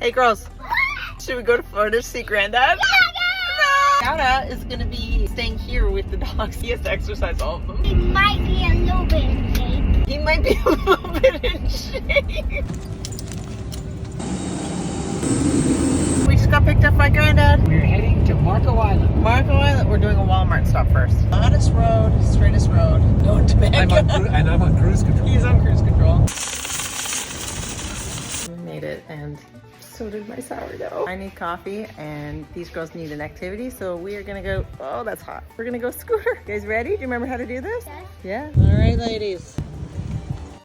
Hey girls, should we go to Florida to see Granddad? No! Nana is gonna be staying here with the dogs. He has to exercise all of them. He might be a little bit in shape. He might be a little bit in shape. We just got picked up by Granddad. We're heading to Marco Island. Marco Island. We're doing a Walmart stop first. Honest road, straightest road. Going to Mecca. I'm on cruise control. He's on cruise control. We made it, and so did my sourdough. I need coffee, and these girls need an activity, so we are gonna go, oh, that's hot. We're gonna go scooter. You guys ready? Do you remember how to do this? Yes. Yeah. All right, ladies.